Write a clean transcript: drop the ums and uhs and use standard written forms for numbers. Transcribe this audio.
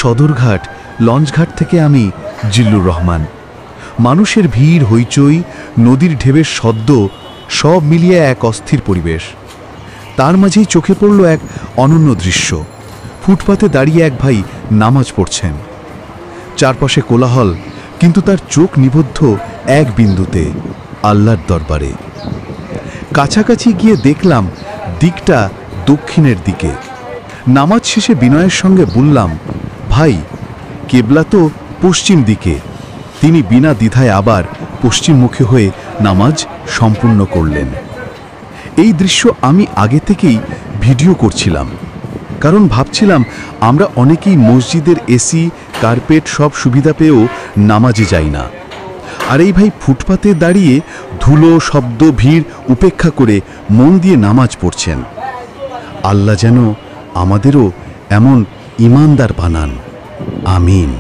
সদরঘাট লঞ্চঘাট থেকে আমি জিল্লুর রহমান। মানুষের ভিড়, হইচই, নদীর ঢেউয়ের শব্দ সব মিলিয়ে এক অস্থির পরিবেশ। তার মাঝেই চোখে পড়ল এক অনন্য দৃশ্য। ফুটপাতে দাঁড়িয়ে এক ভাই নামাজ পড়ছেন। চারপাশে কোলাহল, কিন্তু তার চোখ নিবদ্ধ এক বিন্দুতে, আল্লাহর দরবারে। কাছাকাছি গিয়ে দেখলাম দিকটা দক্ষিণের দিকে। নামাজ শেষে বিনয়ের সঙ্গে বললাম, ভাই, কেবলা তো পশ্চিম দিকে। তিনি বিনা দ্বিধায় আবার পশ্চিমমুখী হয়ে নামাজ সম্পূর্ণ করলেন। এই দৃশ্য আমি আগে থেকেই ভিডিও করছিলাম, কারণ ভাবছিলাম আমরা অনেকেই মসজিদের এসি, কার্পেট সব সুবিধা পেয়েও নামাজে যাই না। আর এই ভাই ফুটপাতে দাঁড়িয়ে ধুলো, শব্দ, ভিড় উপেক্ষা করে মন দিয়ে নামাজ পড়ছেন। আল্লাহ যেন আমাদেরও এমন ইমানদার বানান। আমিন।